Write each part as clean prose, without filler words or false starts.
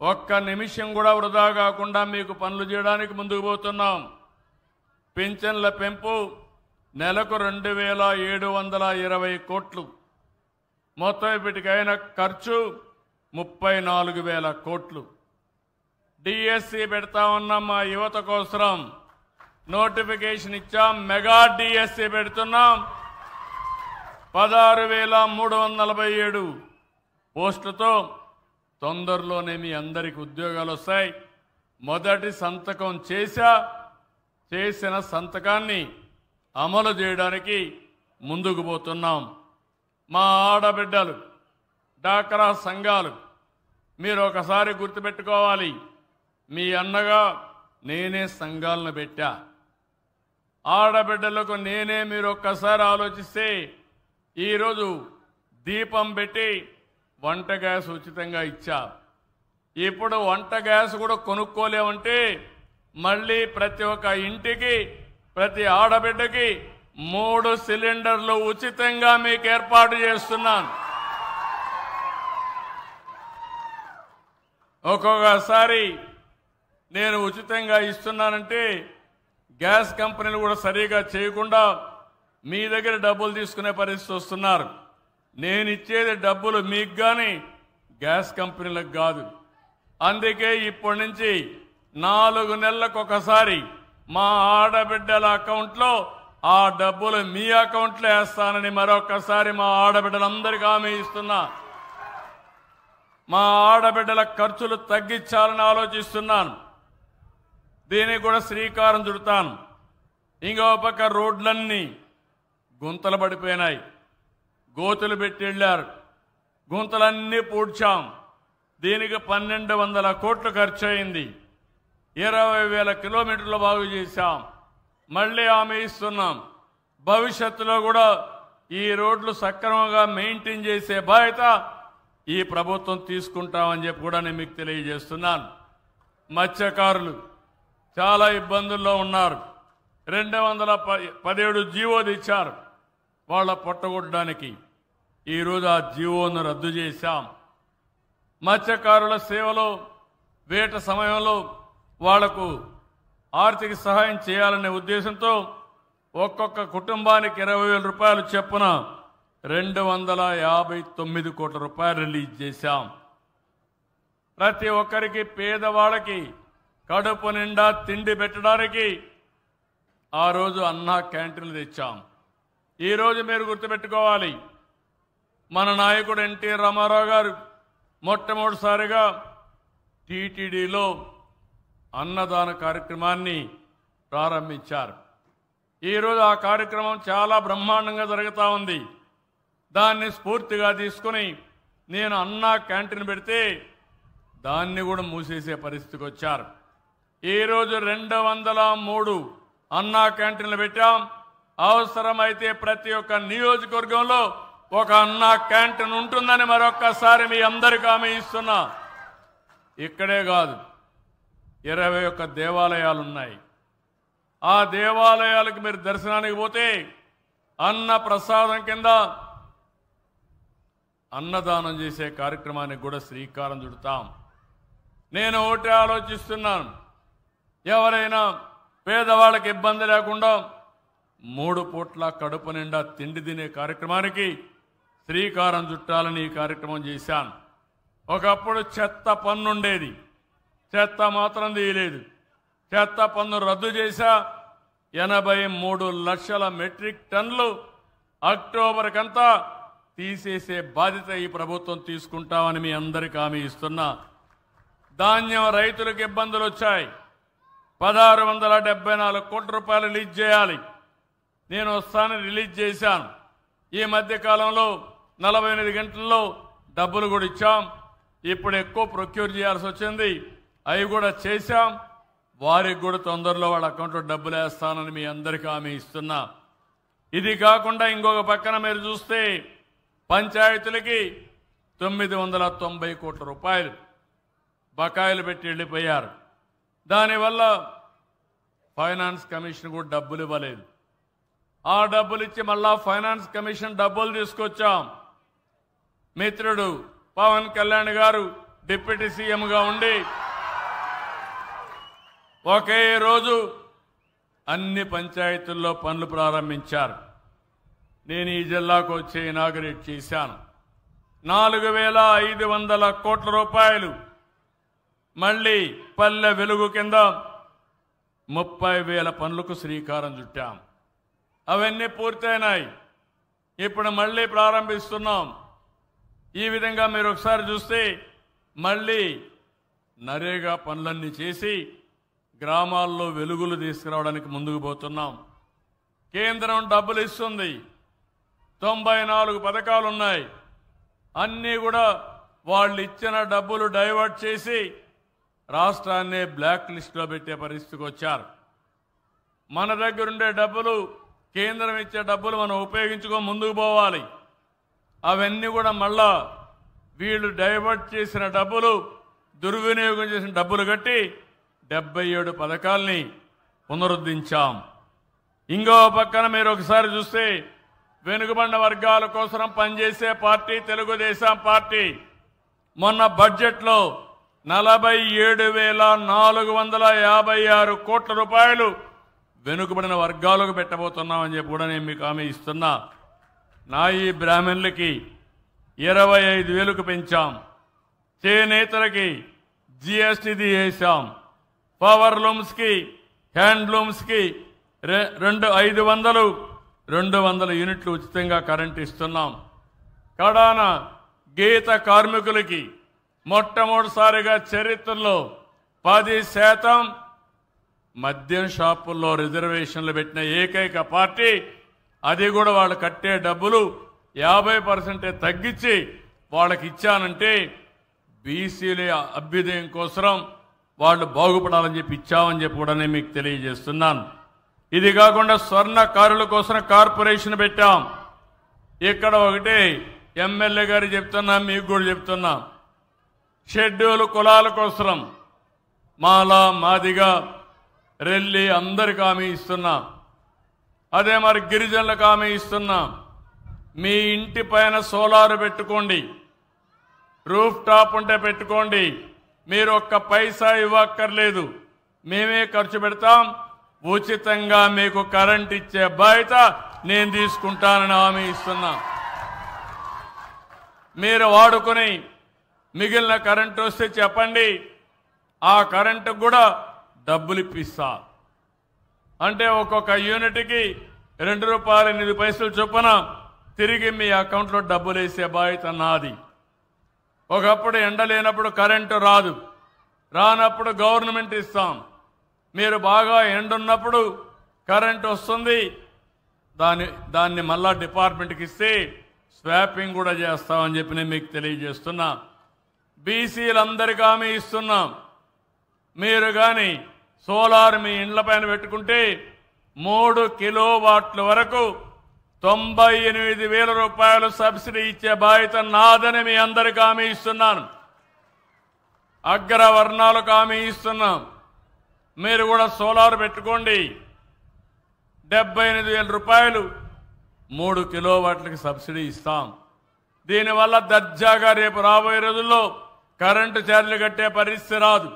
ఒక్క నిమిషం కూడా వృధా కాకుండా మీకు పనులు చేయడానికి ముందుకు పోతున్నాం. పింఛన్ల పెంపు నెలకు 2,720 కోట్లు, మొత్తం ఇప్పటికైన ఖర్చు 34,000 కోట్లు. డిఎస్సి పెడతా ఉన్నాం మా యువత కోసం, నోటిఫికేషన్ ఇచ్చాం. మెగా డిఎస్సి పెడుతున్నాం. 16,347 పోస్టులతో తొందరలోనే మీ అందరికి ఉద్యోగాలు వస్తాయి. మొదటి సంతకం చేసిన సంతకాన్ని అమలు చేయడానికి ముందుకు పోతున్నాం. మా ఆడబిడ్డలు, డాక్రా సంఘాలు, మీరు ఒకసారి గుర్తుపెట్టుకోవాలి, మీ అన్నగా నేనే సంఘాలను పెట్టా. ఆడబిడ్డలకు నేనే, మీరు ఒక్కసారి ఆలోచిస్తే ఈరోజు దీపం పెట్టి వంట గ్యాస్ ఉచితంగా ఇచ్చా. ఇప్పుడు వంట గ్యాస్ కూడా కొనుక్కోలేమంటే మళ్ళీ ప్రతి ఒక్క ఇంటికి, ప్రతి ఆడబిడ్డకి 3 సిలిండర్లు ఉచితంగా మీకు ఏర్పాటు చేస్తున్నాను. ఒక్కొక్కసారి నేను ఉచితంగా ఇస్తున్నానంటే గ్యాస్ కంపెనీలు కూడా సరిగా చేయకుండా మీ దగ్గర డబ్బులు తీసుకునే పరిస్థితి వస్తున్నారు. నేను ఇచ్చేది డబ్బులు మీకు కానీ గ్యాస్ కంపెనీలకు కాదు. అందుకే ఇప్పటి నుంచి 4 నెలలకు ఒకసారి మా ఆడబిడ్డల అకౌంట్లో ఆ డబ్బులు మీ అకౌంట్లో వేస్తానని మరొకసారి మా ఆడబిడ్డలందరికీ హామీ ఇస్తున్నా. మా ఆడబిడ్డల ఖర్చులు తగ్గించాలని ఆలోచిస్తున్నాను. దీనికి కూడా శ్రీకారం చుడతాను. ఇంకో పక్క రోడ్లన్నీ గుంతలు పడిపోయినాయి, గోతులు పెట్టి వెళ్ళారు. గుంతలన్నీ పూడ్చాం. దీనికి 1,200 కోట్లు ఖర్చు అయింది. 20,000 కిలోమీటర్లు బాగు చేశాం. మళ్ళీ హామీ ఇస్తున్నాం, భవిష్యత్తులో కూడా ఈ రోడ్లు సక్రమంగా మెయింటైన్ చేసే బాధ్యత ఈ ప్రభుత్వం తీసుకుంటామని చెప్పి కూడా నేను మీకు తెలియజేస్తున్నాను. మత్స్యకారులు చాలా ఇబ్బందుల్లో ఉన్నారు. 217 జీవో తెచ్చారు వాళ్ళ పొట్టగొట్టడానికి. ఈరోజు ఆ జీవోను రద్దు చేశాం. మత్స్యకారుల సేవలో వేట సమయంలో వాళ్లకు ఆర్థిక సహాయం చేయాలనే ఉద్దేశంతో ఒక్కొక్క కుటుంబానికి 20,000 రూపాయలు చొప్పున 259 కోట్ల రూపాయలు రిలీజ్ చేశాం. ప్రతి ఒక్కరికి, పేదవాళ్ళకి కడుపు నిండా తిండి పెట్టడానికి ఆ రోజు అన్నా క్యాంటీన్లు తెచ్చాం. ఈరోజు మీరు గుర్తుపెట్టుకోవాలి, మన నాయకుడు ఎన్టీ రామారావు గారు మొట్టమొదటిసారిగా టీటీడీలో అన్నదాన కార్యక్రమాన్ని ప్రారంభించారు. ఈరోజు ఆ కార్యక్రమం చాలా బ్రహ్మాండంగా జరుగుతూ ఉంది. దాన్ని స్ఫూర్తిగా తీసుకుని నేను అన్నా క్యాంటీన్ పెడితే దాన్ని కూడా మూసేసే పరిస్థితికి వచ్చారు. ఈరోజు 203 అన్నా క్యాంటీన్లు పెట్టాం. అవసరమైతే ప్రతి ఒక్క నియోజకవర్గంలో ఒక అన్నా క్యాంటీన్ ఉంటుందని మరొక్కసారి మీ అందరికీ హామీ ఇస్తున్నా. ఇక్కడే కాదు, 21 దేవాలయాలు ఉన్నాయి. ఆ దేవాలయాలకు మీరు దర్శనానికి పోతే అన్న ప్రసాదం కింద అన్నదానం చేసే కార్యక్రమానికి కూడా శ్రీకారం చుడతాం. నేను ఒకటి ఆలోచిస్తున్నాను, ఎవరైనా పేదవాళ్ళకి ఇబ్బంది లేకుండా 3 పూట్ల కడుపు నిండా తిండి తినే కార్యక్రమానికి శ్రీకారం చుట్టాలని ఈ కార్యక్రమం చేశాను. ఒకప్పుడు చెత్త పన్ను ఉండేది, చెత్త మాత్రం తీయలేదు. చెత్త పన్ను రద్దు చేశా. 83 లక్షల మెట్రిక్ టన్నులు అక్టోబర్ కంతా తీసేసే బాధ్యత ఈ ప్రభుత్వం తీసుకుంటామని మీ అందరికీ హామీ ఇస్తున్నా. ధాన్యం రైతులకు ఇబ్బందులు వచ్చాయి. 1,674 కోట్ల రూపాయలు రిలీజ్ చేయాలి. నేను వస్తానని రిలీజ్ చేశాను. ఈ మధ్య కాలంలో 48 గంటల్లో డబ్బులు కూడా ఇచ్చాం. ఇప్పుడు ఎక్కువ ప్రొక్యూర్ చేయాల్సి వచ్చింది, అవి కూడా చేశాం. వారికి కూడా తొందరలో వాళ్ళ అకౌంట్లో డబ్బులు వేస్తానని మీ అందరికీ హామీ ఇస్తున్నా. ఇది కాకుండా ఇంకొక పక్కన మీరు చూస్తే పంచాయతీలకి 990 కోట్ల రూపాయలు బకాయిలు పెట్టి వెళ్ళిపోయారు. దానివల్ల ఫైనాన్స్ కమిషన్ కూడా డబ్బులు ఇవ్వలేదు. ఆ డబ్బులు ఇచ్చి మళ్ళా ఫైనాన్స్ కమిషన్ డబ్బులు తీసుకొచ్చాం. మిత్రుడు పవన్ కళ్యాణ్ గారు డిప్యూటీ సీఎంగా ఉండి ఒకే రోజు అన్ని పంచాయతీల్లో పనులు ప్రారంభించారు. నేను ఈ జిల్లాకు వచ్చి ఇనాగరేట్ చేశాను. 4,500 కోట్ల రూపాయలు మళ్ళీ పల్లె వెలుగు కింద 30,000 పనులకు శ్రీకారం చుట్టాం. అవన్నీ పూర్తయినాయి. ఇప్పుడు మళ్ళీ ప్రారంభిస్తున్నాం. ఈ విధంగా మీరు ఒకసారి చూస్తే మళ్ళీ నరేగా పనులన్నీ చేసి గ్రామాల్లో వెలుగులు తీసుకురావడానికి ముందుకు పోతున్నాం. కేంద్రం డబ్బులు ఇస్తుంది. 94 పథకాలు ఉన్నాయి. అన్నీ కూడా వాళ్ళు ఇచ్చిన డబ్బులు డైవర్ట్ చేసి రాష్ట్రాన్ని బ్లాక్ లిస్టులో పెట్టే పరిస్థితికి వచ్చారు. మన దగ్గరుండే డబ్బులు, కేంద్రం ఇచ్చే డబ్బులు మనం ఉపయోగించుకొని ముందుకు పోవాలి. అవన్నీ కూడా మళ్ళా వీళ్ళు డైవర్ట్ చేసిన డబ్బులు, దుర్వినియోగం చేసిన డబ్బులు కట్టి 77 పథకాల్ని పునరుద్ధరించాం. ఇంకో పక్కన మీరు ఒకసారి చూస్తే వెనుకబడిన వర్గాల కోసం పనిచేసే పార్టీ తెలుగుదేశం పార్టీ మొన్న బడ్జెట్లో 47,456 కోట్ల రూపాయలు వెనుకబడిన వర్గాలకు పెట్టబోతున్నామని చెప్పి కూడా నేను మీకు హామీ ఇస్తున్నా. నాయి బ్రాహ్మణులకి 25,000కు పెంచాం. చేనేతలకి జిఎస్టీ వేసాం. పవర్ లూమ్స్కి, హ్యాండ్లూమ్స్కి 200 యూనిట్లు ఉచితంగా కరెంట్ ఇస్తున్నాం. కడాన గీత కార్మికులకి మొట్టమొదటిసారిగా చరిత్రలో 10% మద్యం షాపుల్లో రిజర్వేషన్లు పెట్టిన ఏకైక పార్టీ. అది కూడా వాళ్ళు కట్టే డబ్బులు 50% తగ్గించి వాళ్ళకి ఇచ్చానంటే బీసీల అభ్యుదయం కోసం వాళ్ళు బాగుపడాలని చెప్పి ఇచ్చామని చెప్పి కూడా నేను మీకు తెలియజేస్తున్నాను. ఇది కాకుండా స్వర్ణకారుల కోసం కార్పొరేషన్ పెట్టాం. ఇక్కడ ఒకటి ఎమ్మెల్యే గారు చెప్తున్నా, మీకు కూడా చెప్తున్నా, షెడ్యూల్ కులాల కోసం మాల, మాదిగ, రెల్లి అందరికి హామీ ఇస్తున్నా. అదే మరి గిరిజనులకు హామీ ఇస్తున్నా. మీ ఇంటి పైన సోలార్ పెట్టుకోండి, రూఫ్ టాప్ ఉంటే పెట్టుకోండి. మీరు ఒక్క పైసా ఇవ్వక్కర్లేదు, మేమే ఖర్చు పెడతాం. ఉచితంగా మీకు కరెంట్ ఇచ్చే బాధ్యత నేను తీసుకుంటానని హామీ ఇస్తున్నా. మీరు వాడుకొని మిగిలిన కరెంటు వస్తే చెప్పండి, ఆ కరెంటు కూడా డబ్బులు ఇప్పిస్తా. అంటే ఒక్కొక్క యూనిట్కి ₹2.8 చొప్పున తిరిగి మీ అకౌంట్లో డబ్బులు వేసే బాధ్యత నాది. ఒకప్పుడు ఎండ లేనప్పుడు కరెంటు రాదు, రానప్పుడు గవర్నమెంట్ ఇస్తాం. మీరు బాగా ఎండున్నప్పుడు కరెంటు వస్తుంది, దాన్ని మళ్ళా డిపార్ట్మెంట్కి ఇస్తే స్వాపింగ్ కూడా చేస్తామని చెప్పి నేను మీకు తెలియజేస్తున్నా. బీసీలందరికీ హామీ ఇస్తున్నాం. మీరు కానీ సోలార్ మీ ఇండ్ల పైన పెట్టుకుంటే 3 కిలోవాట్ల వరకు 98,000 రూపాయలు సబ్సిడీ ఇచ్చే బాధ్యత నాదని మీ అందరికీ హామీ ఇస్తున్నాను. అగ్రవర్ణాలకు హామీ ఇస్తున్నాం. మీరు కూడా సోలార్ పెట్టుకోండి. 78,000 రూపాయలు 3 కిలోవాట్లకి సబ్సిడీ ఇస్తాం. దీనివల్ల దర్జాగా రేపు రాబోయే రోజుల్లో కరెంటు ఛార్జీలు కట్టే పరిస్థితి రాదు.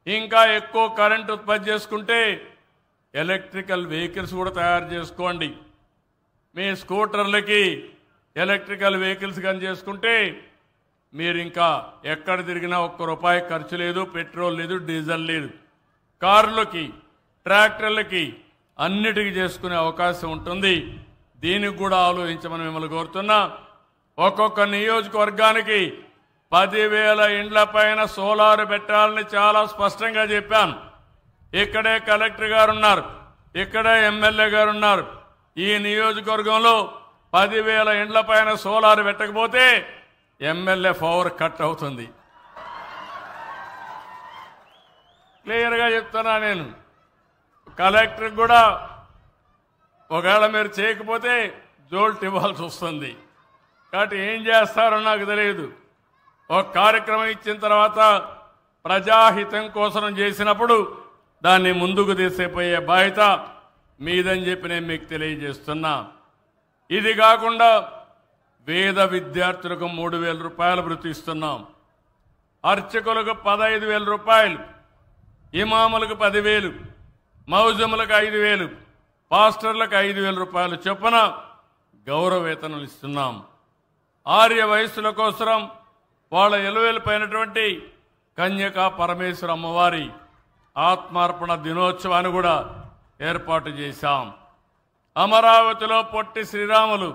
ఇంకా ఎక్కువ కరెంటు ఉత్పత్తి చేసుకుంటే ఎలక్ట్రికల్ వెహికల్స్ కూడా తయారు చేసుకోండి. మీ స్కూటర్లకి ఎలక్ట్రికల్ వెహికల్స్ కానీ చేసుకుంటే మీరు ఇంకా ఎక్కడ తిరిగినా ₹1 ఖర్చు లేదు, పెట్రోల్ లేదు, డీజిల్ లేదు. కార్లకి, ట్రాక్టర్లకి అన్నిటికీ చేసుకునే అవకాశం ఉంటుంది. దీనికి కూడా ఆలోచించమని మిమ్మల్ని కోరుతున్నా. ఒక్కొక్క నియోజకవర్గానికి 10,000 ఇండ్ల పైన సోలార్ పెట్టాలని చాలా స్పష్టంగా చెప్పాను. ఇక్కడే కలెక్టర్ గారు ఉన్నారు, ఇక్కడే ఎమ్మెల్యే గారు ఉన్నారు. ఈ నియోజకవర్గంలో 10,000 ఇండ్ల పైన సోలార్ పెట్టకపోతే ఎమ్మెల్యే పవర్ కట్ అవుతుంది. క్లియర్గా చెప్తున్నా. నేను కలెక్టర్ కూడా ఒకవేళ మీరు చేయకపోతే జోల్ట్ ఇవ్వాల్సి వస్తుంది. కాబట్టి ఏం చేస్తారో నాకు తెలియదు. ఒక కార్యక్రమం ఇచ్చిన తర్వాత ప్రజాహితం కోసం చేసినప్పుడు దాన్ని ముందుకు తీసుకుపోయే బాధ్యత మీదని చెప్పి నేను మీకు తెలియజేస్తున్నా. ఇది కాకుండా పేద విద్యార్థులకు 3,000 రూపాయలు వృత్తి ఇస్తున్నాం. అర్చకులకు 15,000 రూపాయలు, ఇమాములకు 10,000, మౌజములకు 5,000, పాస్టర్లకు 5,000 రూపాయలు చొప్పున గౌరవ వేతనాలు ఇస్తున్నాం. ఆర్య వయస్సుల కోసం వాళ్ళ ఎలువెలిపోయినటువంటి కన్యకా పరమేశ్వర అమ్మవారి ఆత్మార్పణ దినోత్సవాన్ని కూడా ఏర్పాటు చేశాం. అమరావతిలో పొట్టి శ్రీరాములు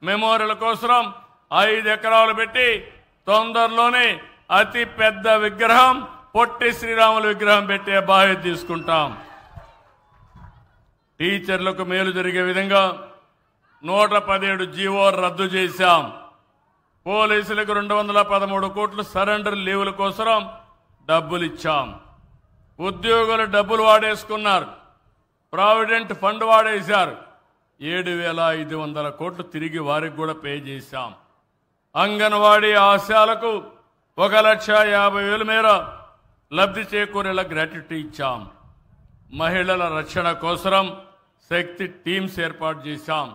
మెమోరియల్ కోసం 5 ఎకరాలు పెట్టి తొందరలోనే అతి పెద్ద విగ్రహం పొట్టి శ్రీరాముల విగ్రహం పెట్టే బాధ్యత తీసుకుంటాం. టీచర్లకు మేలు జరిగే విధంగా 117 జీవో రద్దు చేశాం. పోలీసులకు 213 కోట్లు సరెండర్ లీవుల కోసం డబ్బులు ఇచ్చాం. ఉద్యోగులు డబ్బులు వాడేసుకున్నారు, ప్రావిడెంట్ ఫండ్ వాడేశారు. 7,500 కోట్లు తిరిగి వారికి కూడా పే చేశాం. అంగన్వాడీ ఆశాలకు 1,50,000 మేర లబ్ధి చేకూరేలా గ్రాట్యుటీ ఇచ్చాం. మహిళల రక్షణ కోసం శక్తి టీమ్స్ ఏర్పాటు చేశాం.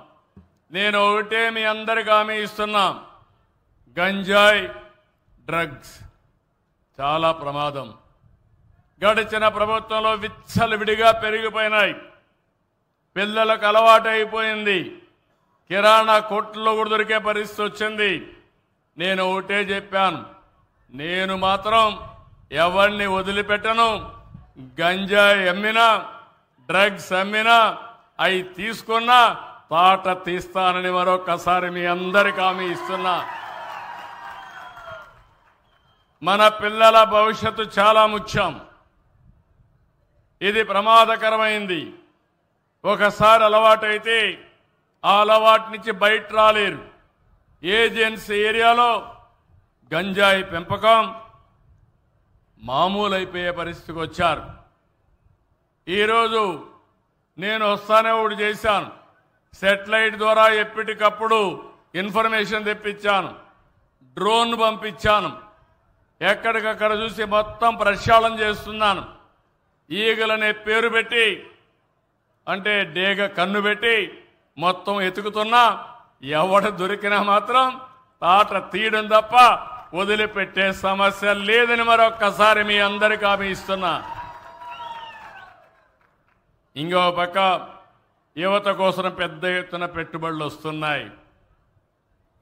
నేను ఒకటే మీ అందరికీ హామీ ఇస్తున్నా, గంజాయి డ్రగ్స్ చాలా ప్రమాదం. గడిచిన ప్రభుత్వంలో విచ్చలవిడిగా పెరిగిపోయినాయి. పిల్లలకు అలవాటు అయిపోయింది. కిరాణా కొట్టుల్లో కూడా దొరికే పరిస్థితి వచ్చింది. నేను ఒకటే చెప్పాను, నేను మాత్రం ఎవరిని వదిలిపెట్టను. గంజాయి అమ్మినా, డ్రగ్స్ అమ్మినా, అవి తీసుకున్నా తాట తీస్తానని మరొకసారి మీ అందరికీ హామీ ఇస్తున్నా. మన పిల్లల భవిష్యత్తు చాలా ముఖ్యం. ఇది ప్రమాదకరమైంది. ఒకసారి అలవాటైతే ఆ అలవాటు నుంచి బయట రాలేరు. ఏజెన్సీ ఏరియాలో గంజాయి పెంపకం మామూలు అయిపోయే పరిస్థితికి వచ్చారు. ఈరోజు నేను వస్తానే ఒకటి చేశాను. సెటిలైట్ ద్వారా ఎప్పటికప్పుడు ఇన్ఫర్మేషన్ తెప్పించాను, డ్రోన్ పంపించాను. ఎక్కడికక్కడ చూసి మొత్తం ప్రక్షాళన చేస్తున్నాను. ఈగలనే పేరు పెట్టి, అంటే డేగ కన్ను పెట్టి మొత్తం ఎతుకుతున్నా ఎవడు దొరికినా మాత్రం తాట తీయడం తప్ప వదిలిపెట్టే సమస్య లేదని మరొక్కసారి మీ అందరికీ హామీ ఇస్తున్నా. ఇంకో పక్క యువత కోసం పెద్ద ఎత్తున పెట్టుబడులు వస్తున్నాయి.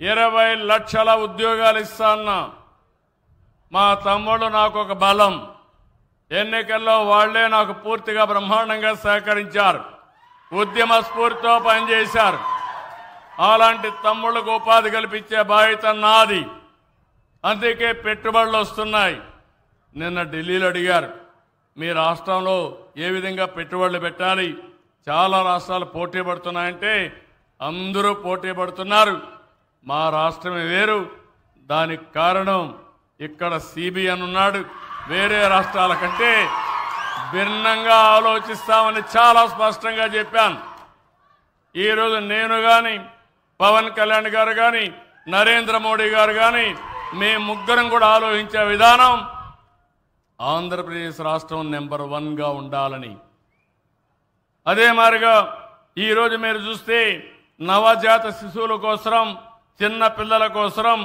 20 లక్షల ఉద్యోగాలు ఇస్తాన్నా. మా తమ్ముళ్ళు నాకు ఒక బలం. ఎన్నికల్లో వాళ్లే నాకు పూర్తిగా బ్రహ్మాండంగా సహకరించారు, ఉద్యమ స్ఫూర్తితో పనిచేశారు. అలాంటి తమ్ముళ్లకు ఉపాధి కల్పించే బాధ్యత నాది. అందుకే పెట్టుబడులు వస్తున్నాయి. నిన్న ఢిల్లీలో అడిగారు, మీ రాష్ట్రంలో ఏ విధంగా పెట్టుబడులు పెట్టాలి? చాలా రాష్ట్రాలు పోటీ పడుతున్నాయంటే అందరూ పోటీ పడుతున్నారు. మా రాష్ట్రమే వేరు. దానికి కారణం ఇక్కడ సిబిఎన్ ఉన్నాడు. వేరే రాష్ట్రాల కంటే భిన్నంగా ఆలోచిస్తామని చాలా స్పష్టంగా చెప్పాను. ఈరోజు నేను కానీ, పవన్ కళ్యాణ్ గారు కానీ, నరేంద్ర మోడీ గారు కానీ, మేము ముగ్గురం కూడా ఆలోచించే విధానం ఆంధ్రప్రదేశ్ రాష్ట్రం నెంబర్ 1గా ఉండాలని. అదే మాదిరిగా ఈరోజు మీరు చూస్తే నవజాత శిశువుల కోసం, చిన్న పిల్లల కోసం